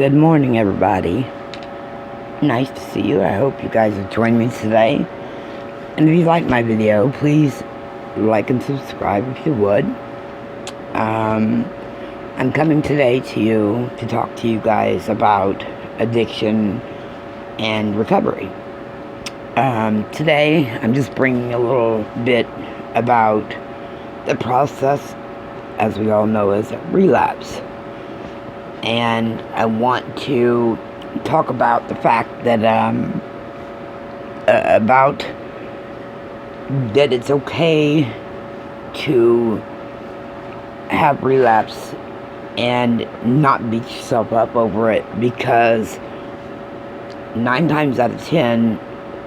Good morning, everybody. Nice to see you. I hope you guys have joined me today. And if you like my video, please like and subscribe if you would. I'm coming today to talk to you guys about addiction and recovery. Today, I'm just bringing a little bit about the process, as we all know, is relapse. And I want to talk about the fact that that it's okay to have relapse and not beat yourself up over it, because 9 times out of 10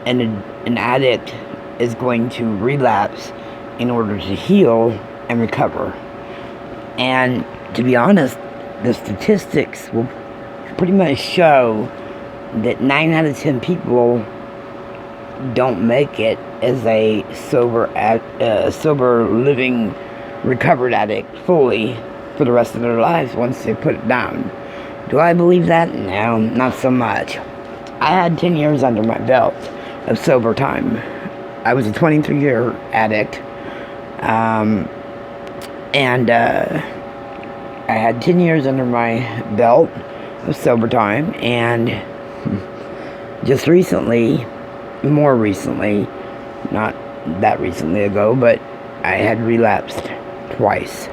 an addict is going to relapse in order to heal and recover. And to be honest, the statistics will pretty much show that 9 out of 10 people don't make it as a sober living recovered addict fully for the rest of their lives once they put it down. Do I believe that? No, not so much. I had 10 years under my belt of sober time. I was a 23-year addict, and I had 10 years under my belt of sober time, and just recently, more recently, not that recently ago, but I had relapsed twice.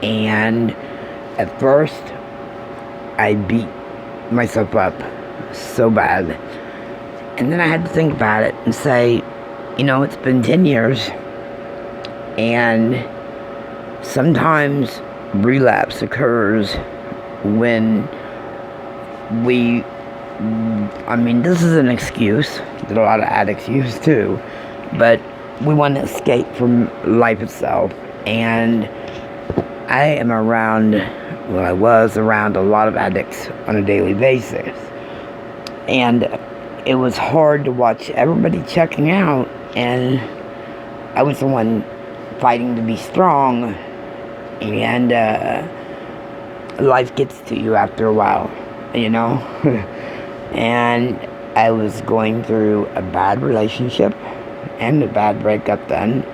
And at first, I beat myself up so bad. And then I had to think about it and say, it's been 10 years, and sometimes relapse occurs when this is an excuse that a lot of addicts use too, but we want to escape from life itself. And I was around a lot of addicts on a daily basis, and it was hard to watch everybody checking out, and I was the one fighting to be strong. And life gets to you after a while, and I was going through a bad relationship and a bad breakup then,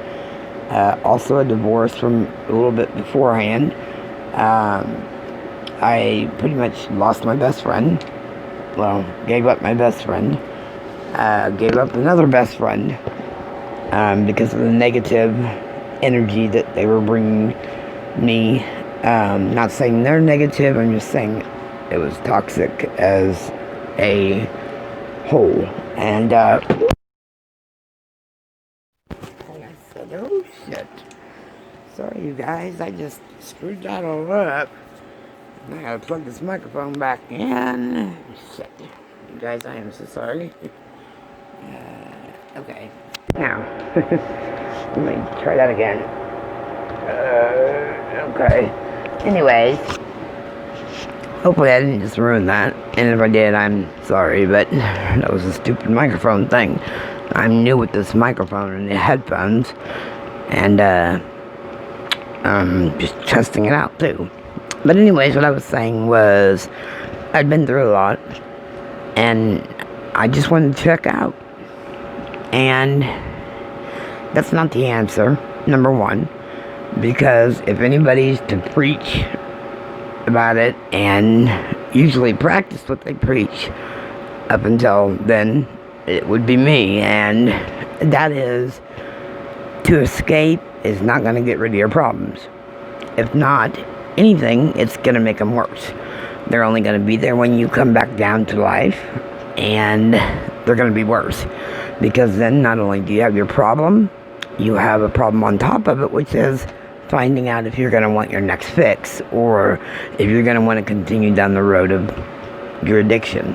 also a divorce from a little bit beforehand. I pretty much lost my best friend. Well, gave up my best friend, gave up another best friend, because of the negative energy that they were bringing me. Not saying they're negative, I'm just saying it was toxic as a whole. And I said, oh shit, sorry you guys, I just screwed that all up. I gotta plug this microphone back in. Shit, you guys, I am so sorry. Okay, now let me try that again. Okay. Anyways, hopefully I didn't just ruin that. And if I did, I'm sorry, but that was a stupid microphone thing. I'm new with this microphone and the headphones, and just testing it out too. But anyways, what I was saying was, I'd been through a lot, and I just wanted to check out. And that's not the answer, number one. Because if anybody's to preach about it and usually practice what they preach up until then, it would be me. And that is, to escape is not going to get rid of your problems. If not anything, it's going to make them worse. They're only going to be there when you come back down to life, and they're going to be worse. Because then not only do you have your problem, you have a problem on top of it, which is finding out if you're going to want your next fix, or if you're going to want to continue down the road of your addiction.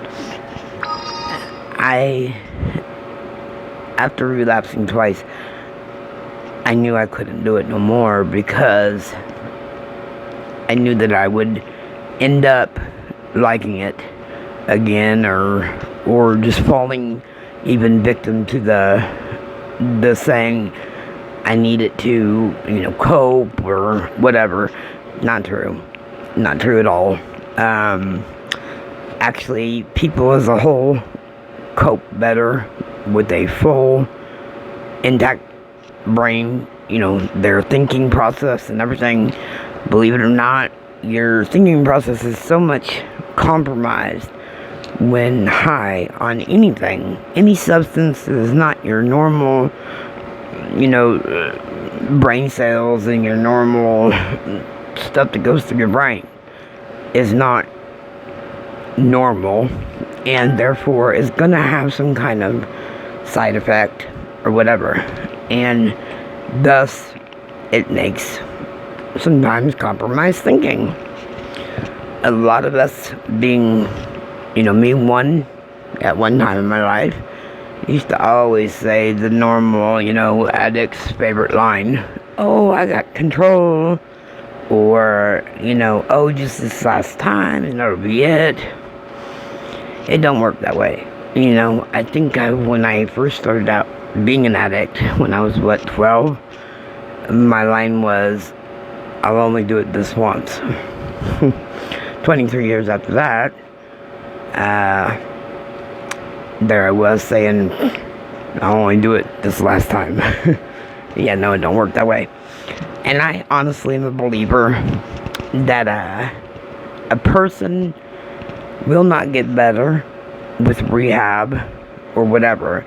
After relapsing twice, I knew I couldn't do it no more, because I knew that I would end up liking it again, or just falling even victim to the saying, I need it to, cope or whatever. Not true. Not true at all. actually, people as a whole cope better with a full, intact brain, their thinking process and everything. Believe it or not, your thinking process is so much compromised when high on anything. Any substance that is not your normal, brain cells and your normal stuff that goes through your brain is not normal, and therefore is going to have some kind of side effect or whatever, and thus it makes sometimes compromised thinking. A lot of us being, me at one time in my life, used to always say the normal, addict's favorite line, "Oh, I got control," or, "Oh, just this last time and that'll be it." It don't work that way. I think when I first started out being an addict, when I was, 12, my line was, "I'll only do it this once." 23 years after that, there I was saying, "I'll only do it this last time." Yeah, no, it don't work that way. And I honestly am a believer that a person will not get better with rehab or whatever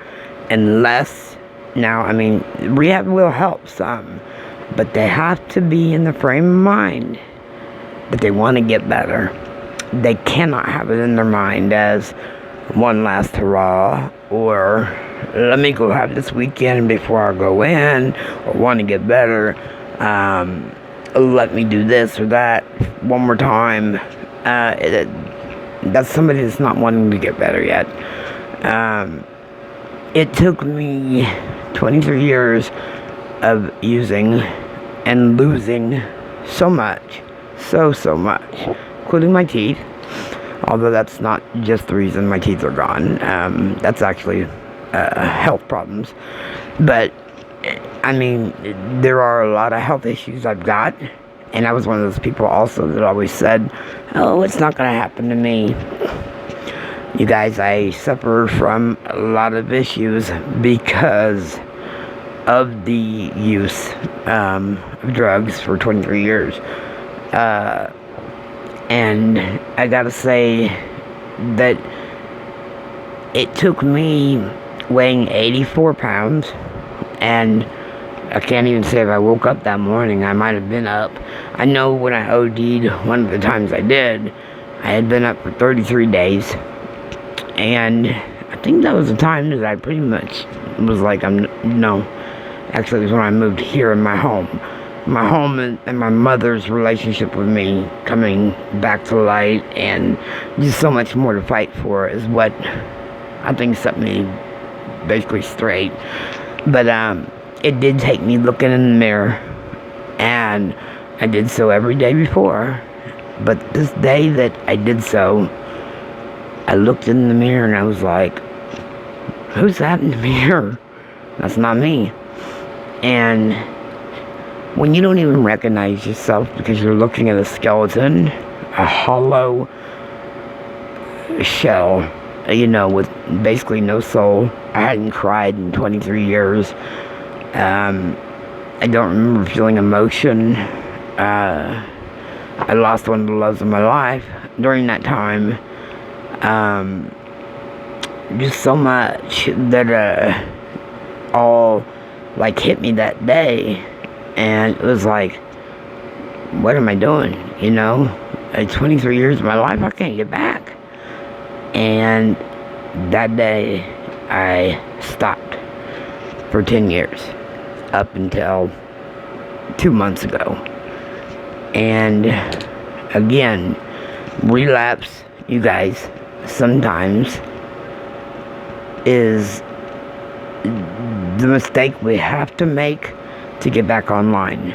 unless, rehab will help some, but they have to be in the frame of mind that they want to get better. They cannot have it in their mind as one last hurrah, or let me go have this weekend before I go in, or want to get better, let me do this or that one more time. That's somebody that's not wanting to get better yet. It took me 23 years of using and losing so much, so much, including my teeth. Although that's not just the reason my teeth are gone. That's actually health problems. But, there are a lot of health issues I've got. And I was one of those people also that always said, "Oh, it's not going to happen to me." You guys, I suffer from a lot of issues because of the use of drugs for 23 years. And I gotta say that it took me weighing 84 pounds, and I can't even say if I woke up that morning. I might have been up. I know when I OD'd, one of the times I did, I had been up for 33 days. And I think that was the time that I pretty much was like, actually it was when I moved here in my home. My home and my mother's relationship with me coming back to light, and just so much more to fight for is what I think set me basically straight. But it did take me looking in the mirror, and I did so every day before. But this day that I did so, I looked in the mirror and I was like, "Who's that in the mirror? That's not me." And when you don't even recognize yourself because you're looking at a skeleton, a hollow shell, with basically no soul. I hadn't cried in 23 years. I don't remember feeling emotion. I lost one of the loves of my life during that time. Just so much that all hit me that day. And it was like, what am I doing? At 23 years of my life, I can't get back. And that day, I stopped for 10 years, up until 2 months ago. And again, relapse, you guys, sometimes is the mistake we have to make to get back online,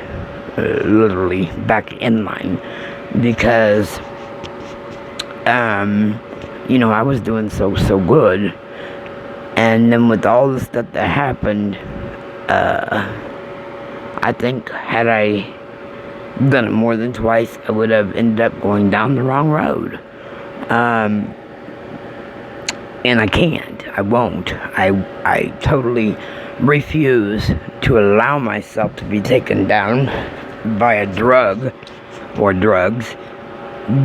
literally back in line, because I was doing so good, and then with all the stuff that happened, I think had I done it more than twice, I would have ended up going down the wrong road. And I can't. I won't. I totally refuse to allow myself to be taken down by a drug or drugs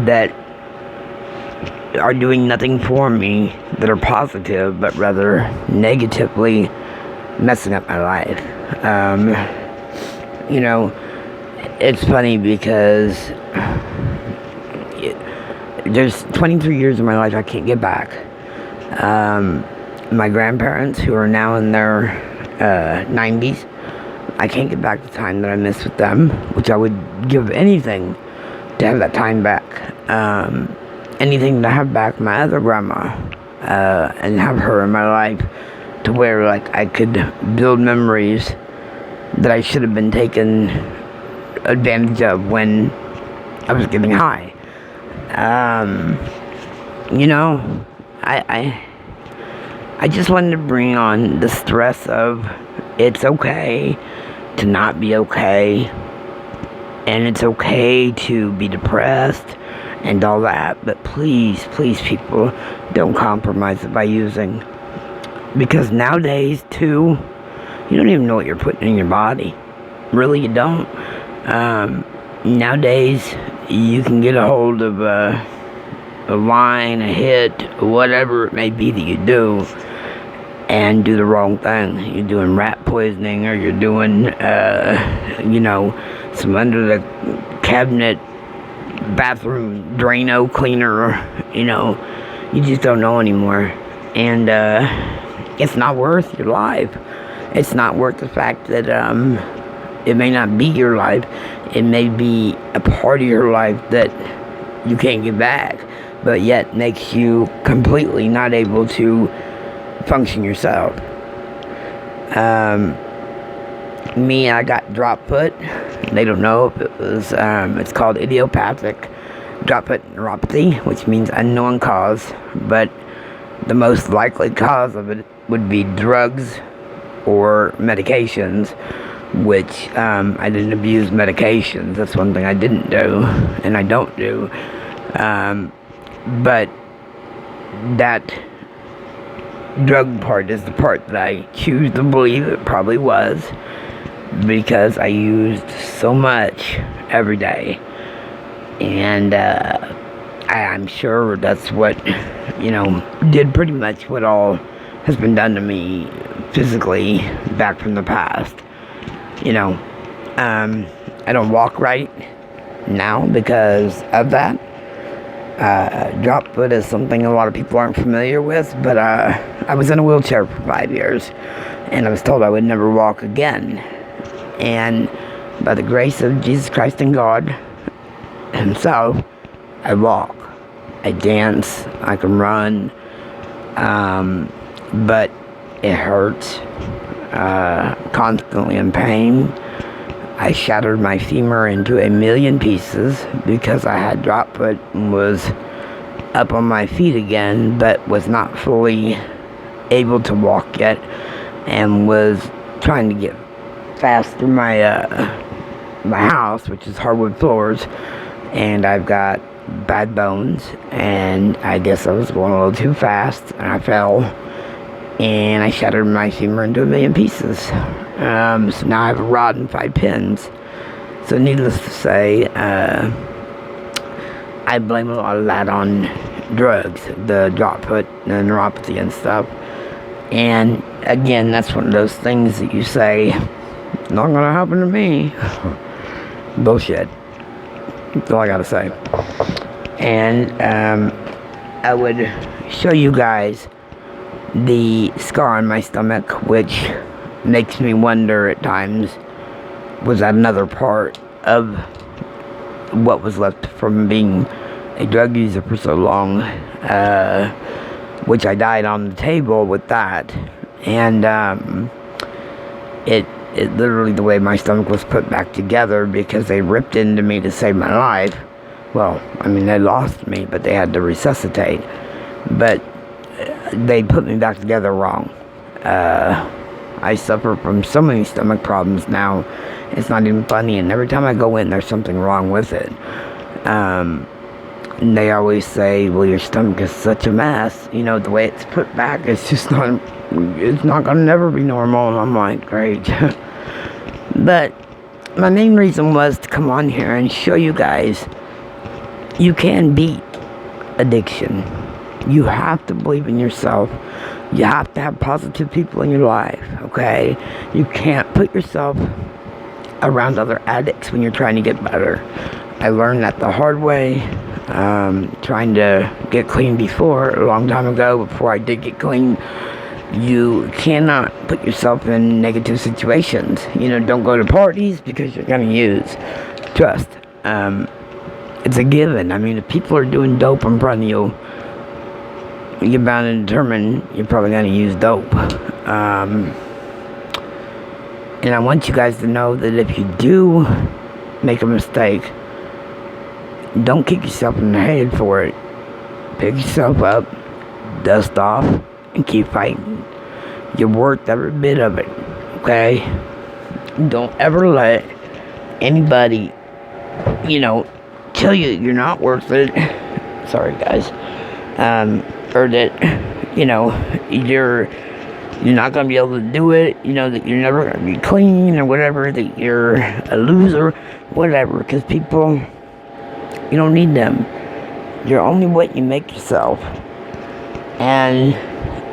that are doing nothing for me, that are positive, but rather negatively messing up my life. It's funny because there's 23 years of my life I can't get back. My grandparents, who are now in their 90s, I can't get back the time that I missed with them, which I would give anything to have that time back. Anything to have back my other grandma, and have her in my life to where, like, I could build memories that I should have been taken advantage of when I was getting high. I just wanted to bring on the stress of it's okay to not be okay, and it's okay to be depressed and all that, but please, people, don't compromise it by using. Because nowadays, too, you don't even know what you're putting in your body. Really, you don't. Nowadays, you can get a hold of a line, a hit, whatever it may be that you do, and do the wrong thing. You're doing rat poisoning, or you're doing, some under the cabinet bathroom Drano cleaner, you just don't know anymore. And it's not worth your life. It's not worth the fact that it may not be your life. It may be a part of your life that you can't get back, but yet makes you completely not able to function yourself. I got drop foot. They don't know if it was, it's called idiopathic drop foot neuropathy, which means unknown cause, but the most likely cause of it would be drugs or medications, which I didn't abuse medications. That's one thing I didn't do, and I don't do. But that drug part is the part that I choose to believe it probably was, because I used so much every day. And I'm sure that's what, did pretty much what all has been done to me physically back from the past. I don't walk right now because of that. Drop foot is something a lot of people aren't familiar with, but I was in a wheelchair for 5 years, and I was told I would never walk again. And by the grace of Jesus Christ and God Himself, I walk, I dance, I can run, but it hurts, constantly in pain. I shattered my femur into a million pieces because I had drop foot and was up on my feet again, but was not fully able to walk yet, and was trying to get fast through my house, which is hardwood floors, and I've got bad bones, and I guess I was going a little too fast, and I fell, and I shattered my femur into a million pieces. So now I have a rod and 5 pins. So needless to say, I blame a lot of that on drugs, the drop foot, the neuropathy and stuff. And again, that's one of those things that you say, not gonna happen to me. Bullshit. That's all I gotta say. And I would show you guys the scar on my stomach, which makes me wonder at times, was that another part of what was left from being a drug user for so long, which I died on the table with that. And it literally, the way my stomach was put back together, because they ripped into me to save my life. Well, I mean, they lost me, but they had to resuscitate. But they put me back together wrong. I suffer from so many stomach problems now, it's not even funny, and every time I go in, there's something wrong with it. And they always say, well, your stomach is such a mess. You know, the way it's put back, it's not gonna never be normal. And I'm like, great. But my main reason was to come on here and show you guys you can beat addiction. You have to believe in yourself. You have to have positive people in your life, okay? You can't put yourself around other addicts when you're trying to get better. I learned that the hard way, trying to get clean a long time ago, before I did get clean. You cannot put yourself in negative situations. You know, don't go to parties because you're going to use. Trust. It's a given. I mean, if people are doing dope in front of you, you're bound and determined you're probably going to use dope. And I want you guys to know that if you do make a mistake, don't kick yourself in the head for it. Pick yourself up, dust off, and keep fighting. You're worth every bit of it, okay? Don't ever let anybody, tell you you're not worth it. Sorry, guys. Or that, you're not going to be able to do it, that you're never going to be clean or whatever, that you're a loser, whatever, because people, you don't need them. You're only what you make yourself. And,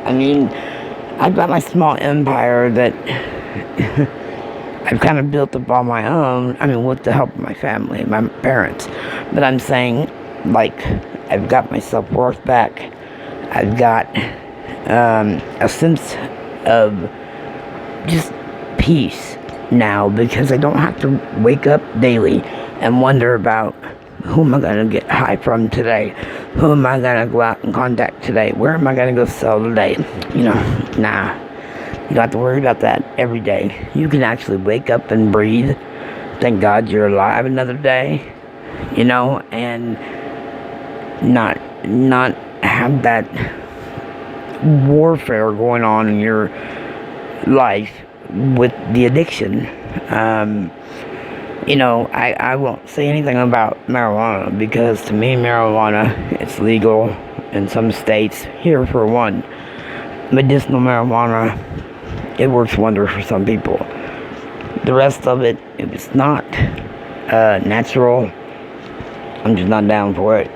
I mean, I've got my small empire that I've kind of built up on my own, with the help of my family, my parents. But I'm saying, I've got my self-worth back. I've got a sense of just peace now, because I don't have to wake up daily and wonder about who am I going to get high from today? Who am I going to go out and contact today? Where am I going to go sell today? Nah. You don't have to worry about that every day. You can actually wake up and breathe. Thank God you're alive another day. And not have that warfare going on in your life with the addiction. I won't say anything about marijuana, because to me, marijuana, it's legal in some states. Here, for one, medicinal marijuana, it works wonders for some people. The rest of it, if it's not natural, I'm just not down for it.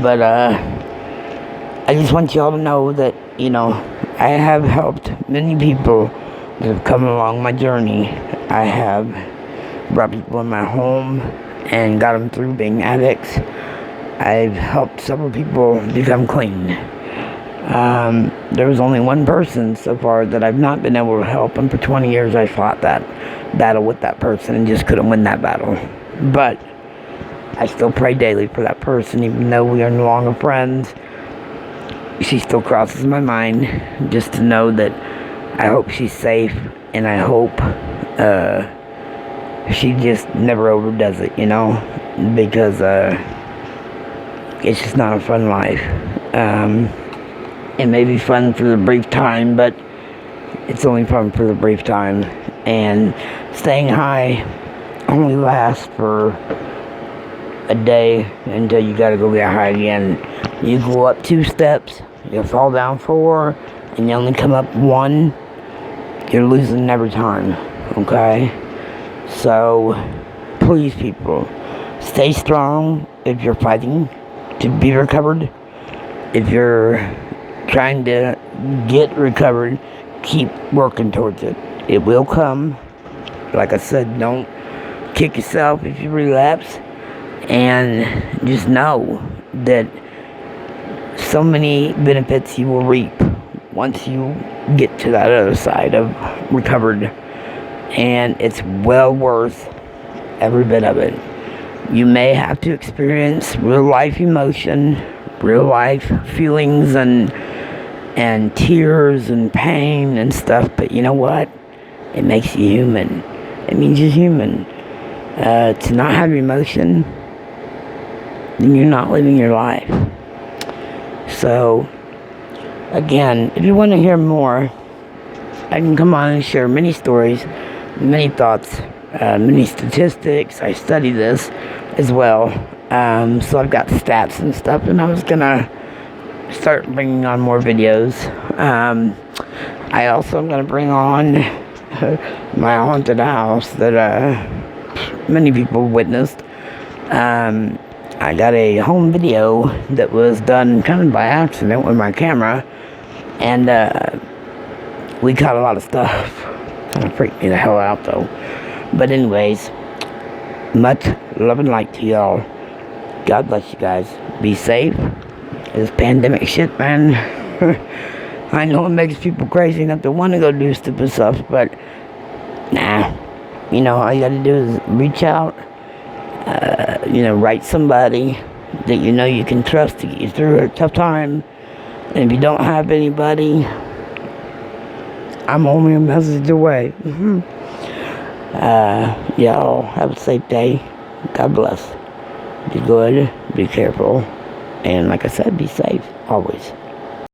But I just want y'all to know that, I have helped many people that have come along my journey. I have brought people in my home and got them through being addicts. I've helped several people become clean. There was only one person so far that I've not been able to help, and for 20 years I fought that battle with that person and just couldn't win that battle. But I still pray daily for that person, even though we are no longer friends. She still crosses my mind, just to know that I hope she's safe, and I hope she just never overdoes it, because it's just not a fun life. It may be fun for the brief time, but it's only fun for the brief time. And staying high only lasts for a day until you gotta go get high again. You go up 2 steps, you fall down 4, and you only come up 1. You're losing every time, okay? So, please, people, stay strong if you're fighting to be recovered. If you're trying to get recovered, keep working towards it. It will come. Like I said, don't kick yourself if you relapse. And just know that so many benefits you will reap once you get to that other side of recovered. And it's well worth every bit of it. You may have to experience real life emotion, real life feelings and tears and pain and stuff, but you know what? It makes you human. It means you're human. To not have emotion, then you're not living your life. So, again, if you want to hear more, I can come on and share many stories, many thoughts, many statistics. I study this as well. So I've got stats and stuff, and I was gonna start bringing on more videos. I also am gonna bring on my haunted house that many people witnessed. I got a home video that was done kind of by accident with my camera, and we caught a lot of stuff. Kind of freaked me the hell out though. But anyways, much love and light to y'all. God bless you guys. Be safe. This pandemic shit, man. I know it makes people crazy enough to want to go do stupid stuff, but nah. You know, all you gotta do is reach out. Write somebody that you know you can trust to get you through a tough time. And if you don't have anybody, I'm only a message away. Y'all have a safe day. God bless. Be good, be careful, and like I said, be safe always.